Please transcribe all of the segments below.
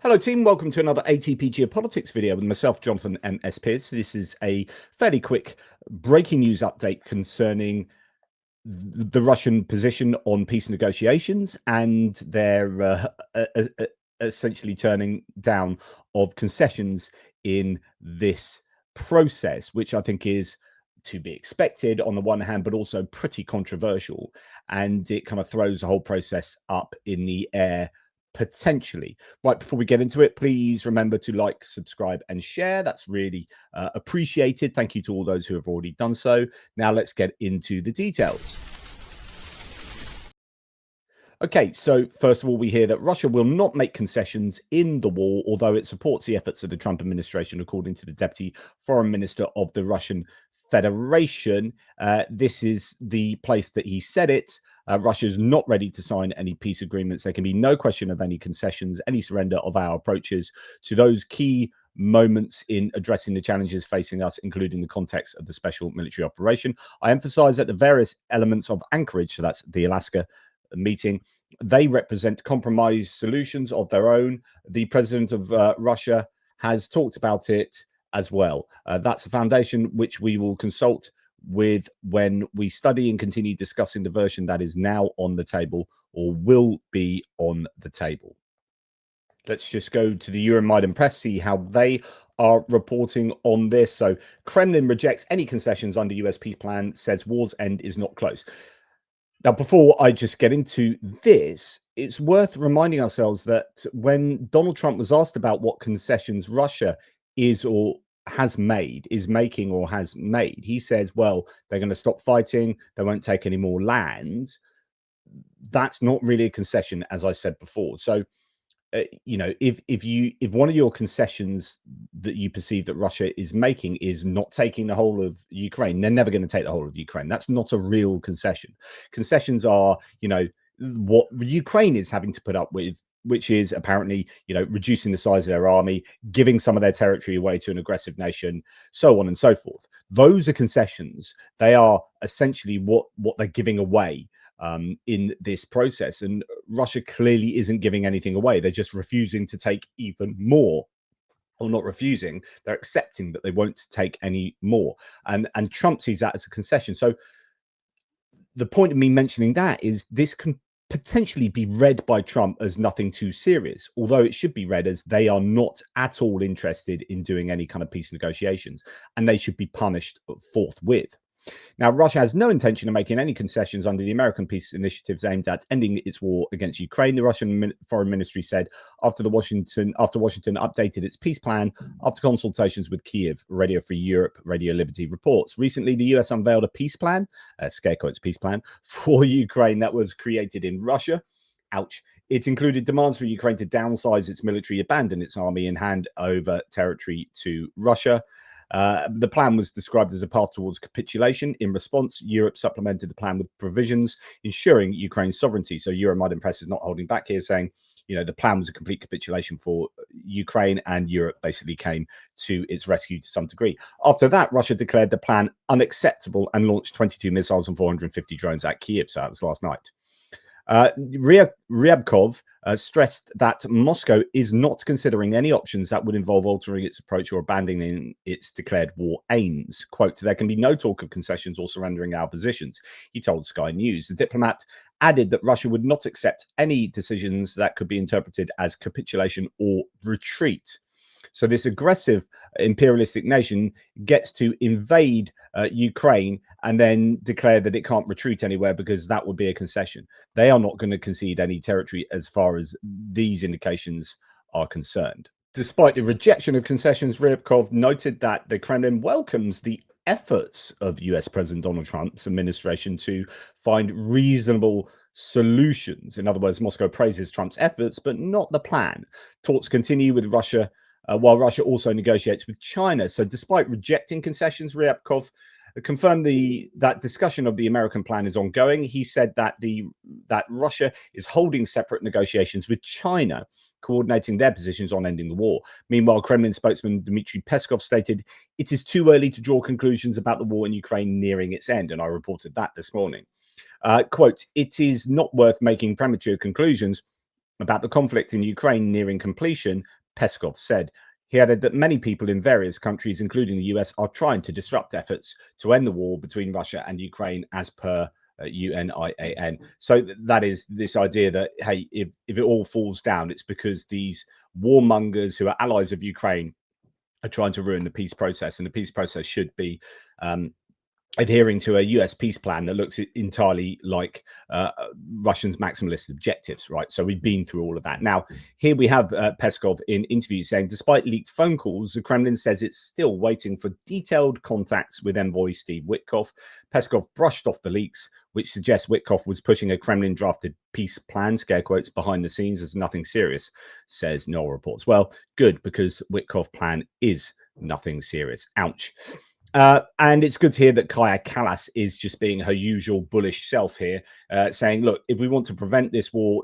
Hello team, welcome to another ATP Geopolitics video with myself, Jonathan MS Pearce. This is a fairly quick breaking news update concerning the Russian position on peace negotiations and their essentially turning down of concessions in this process, which I think is to be expected on the one hand, but also pretty controversial. And it kind of throws the whole process up in the air potentially. Right, before we get into it, please remember to like, subscribe and share. That's really appreciated. Thank you to all those who have already done so. Now let's get into the details. Okay, so first of all, we hear that Russia will not make concessions in the war, although it supports the efforts of the Trump administration, according to the Deputy Foreign Minister of the Russian Federation. This is the place that he said it. Russia is not ready to sign any peace agreements. There can be no question of any concessions, any surrender of our approaches to those key moments in addressing the challenges facing us, including the context of the special military operation. I emphasize that the various elements of Anchorage, so that's the Alaska meeting, they represent compromise solutions of their own. The president of Russia has talked about it as well. That's a foundation which we will consult with when we study and continue discussing the version that is now on the table or will be on the table. Let's just go to the Euromaidan press, see how they are reporting on this. So Kremlin rejects any concessions under US peace plan, says war's end is not close. Now, before I just get into this, it's worth reminding ourselves that when Donald Trump was asked about what concessions Russia is or has made, is making or has made, he says, well, they're going to stop fighting. They won't take any more lands. That's not really a concession, as I said before. So, you know, if one of your concessions that you perceive that Russia is making is not taking the whole of Ukraine, they're never going to take the whole of Ukraine. That's not a real concession. Concessions are, you know, what Ukraine is having to put up with, which is apparently, you know, reducing the size of their army, giving some of their territory away to an aggressive nation, so on and so forth. Those are concessions. They are essentially what they're giving away in this process. And Russia clearly isn't giving anything away. They're just refusing to take even more. Or not refusing, they're accepting that they won't take any more. And Trump sees that as a concession. So the point of me mentioning that is this can potentially be read by Trump as nothing too serious, although it should be read as they are not at all interested in doing any kind of peace negotiations, and they should be punished forthwith. Now, Russia has no intention of making any concessions under the American peace initiatives aimed at ending its war against Ukraine, the Russian Foreign Ministry said after Washington updated its peace plan after consultations with Kyiv. Radio Free Europe, Radio Liberty reports. Recently, the US unveiled a peace plan, scare quotes peace plan, for Ukraine that was created in Russia. Ouch. It included demands for Ukraine to downsize its military, abandon its army, and hand over territory to Russia. The plan was described as a path towards capitulation. In response, Europe supplemented the plan with provisions ensuring Ukraine's sovereignty. So Euromaidan press is not holding back here, saying, you know, the plan was a complete capitulation for Ukraine, and Europe basically came to its rescue to some degree. After that, Russia declared the plan unacceptable and launched 22 missiles and 450 drones at Kyiv. So that was last night. Ryabkov stressed that Moscow is not considering any options that would involve altering its approach or abandoning its declared war aims. Quote, there can be no talk of concessions or surrendering our positions, he told Sky News. The diplomat added that Russia would not accept any decisions that could be interpreted as capitulation or retreat. So this aggressive imperialistic nation gets to invade Ukraine and then declare that it can't retreat anywhere because that would be a concession. They are not going to concede any territory as far as these indications are concerned. Despite the rejection of concessions, Ryabkov noted that the Kremlin welcomes the efforts of US President Donald Trump's administration to find reasonable solutions. In other words, Moscow praises Trump's efforts, but not the plan. Talks continue with Russia, while Russia also negotiates with China. So despite rejecting concessions, Ryabkov confirmed that discussion of the American plan is ongoing. He said that Russia is holding separate negotiations with China, coordinating their positions on ending the war. Meanwhile, Kremlin spokesman Dmitry Peskov stated, it is too early to draw conclusions about the war in Ukraine nearing its end. And I reported that this morning. Quote, it is not worth making premature conclusions About the conflict in Ukraine nearing completion, Peskov said. He added that many people in various countries, including the US, are trying to disrupt efforts to end the war between Russia and Ukraine, as per UNIAN. So that is this idea that, hey, if it all falls down, it's because these warmongers who are allies of Ukraine are trying to ruin the peace process, and the peace process should be adhering to a US peace plan that looks entirely like Russians' maximalist objectives, right? So we've been through all of that. Now, here we have Peskov in interviews saying, despite leaked phone calls, the Kremlin says it's still waiting for detailed contacts with envoy Steve Witkoff. Peskov brushed off the leaks, which suggests Witkoff was pushing a Kremlin-drafted peace plan, scare quotes, behind the scenes as nothing serious, says Noel reports. Well, good, because Witkoff plan is nothing serious. Ouch. And it's good to hear that Kaja Kallas is just being her usual bullish self here, saying, look, if we want to prevent this war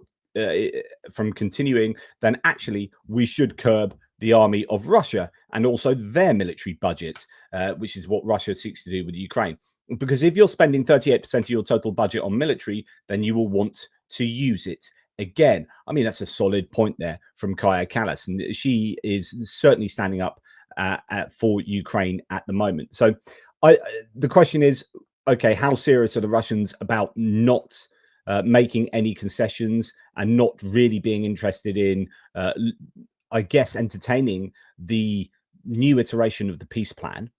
from continuing, then actually we should curb the army of Russia and also their military budget, which is what Russia seeks to do with Ukraine. Because if you're spending 38% of your total budget on military, then you will want to use it again. I mean, that's a solid point there from Kaja Kallas, and she is certainly standing up for Ukraine at the moment. So the question is, okay, how serious are the Russians about not making any concessions and not really being interested in, I guess, entertaining the new iteration of the peace plan?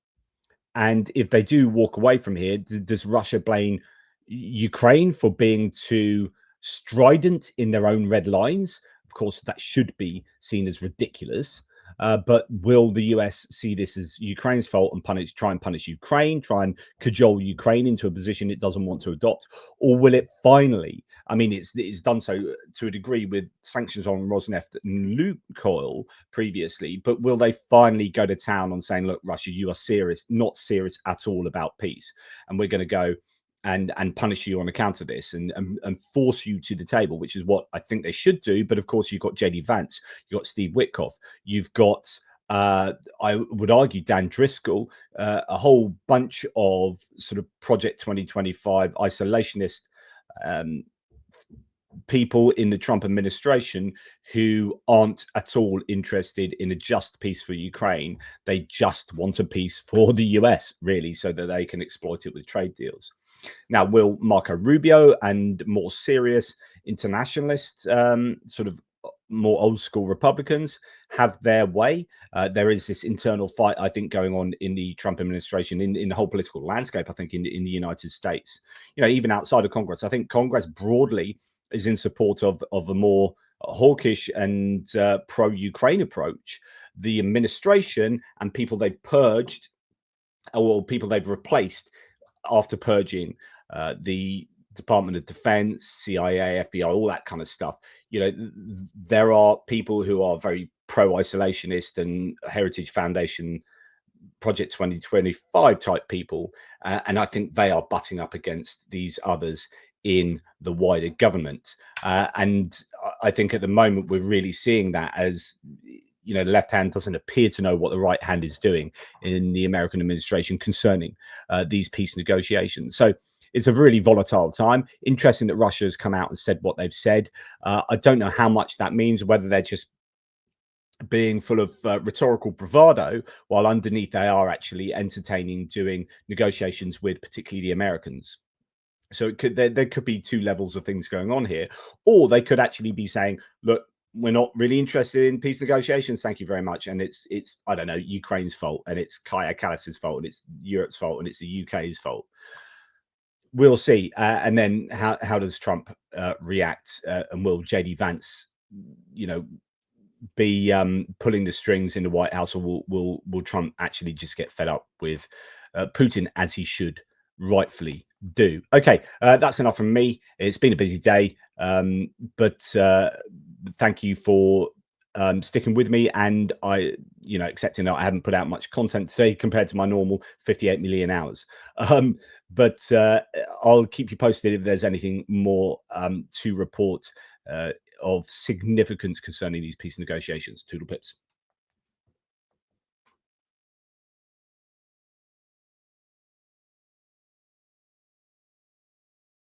And if they do walk away from here, does Russia blame Ukraine for being too strident in their own red lines? Of course, that should be seen as ridiculous. But will the US see this as Ukraine's fault and try and punish Ukraine, try and cajole Ukraine into a position it doesn't want to adopt? Or will it finally, I mean, it's done so to a degree with sanctions on Rosneft and Lukoil previously, but will they finally go to town on saying, look, Russia, you are serious, not serious at all about peace, and we're going to go and punish you on account of this and force you to the table, which is what I think they should do. But of course, you've got JD Vance, you've got Steve Witkoff, you've got, I would argue, Dan Driscoll, a whole bunch of sort of Project 2025 isolationist people in the Trump administration who aren't at all interested in a just peace for Ukraine. They just want a peace for the US, really, so that they can exploit it with trade deals. Now, will Marco Rubio and more serious internationalists, sort of more old school Republicans, have their way? There is this internal fight, I think, going on in the Trump administration, in the whole political landscape, I think, in the United States. You know, even outside of Congress, I think Congress broadly is in support of a more hawkish and pro-Ukraine approach. The administration and people they've purged, or people they've replaced after purging, the Department of Defense, CIA, FBI, all that kind of stuff. You know, there are people who are very pro-isolationist and Heritage Foundation, Project 2025 type people, and I think they are butting up against these others in the wider government. And I think at the moment we're really seeing that as, you know, the left hand doesn't appear to know what the right hand is doing in the American administration concerning these peace negotiations. So it's a really volatile time. Interesting that Russia has come out and said what they've said. I don't know how much that means, whether they're just being full of rhetorical bravado, while underneath they are actually entertaining doing negotiations with particularly the Americans. So it could, there could be two levels of things going on here, or they could actually be saying, look, we're not really interested in peace negotiations, thank you very much, and it's I don't know, Ukraine's fault, and it's Kaja Kallas's fault, and it's Europe's fault, and it's the UK's fault. We'll see. And then how does Trump react, and will JD Vance, you know, be pulling the strings in the White House, or will Trump actually just get fed up with Putin, as he should rightfully do? Okay, that's enough from me. It's been a busy day, but thank you for sticking with me, and accepting that I haven't put out much content today compared to my normal 58 million hours. But I'll keep you posted if there's anything more to report of significance concerning these peace negotiations. Toodle pips.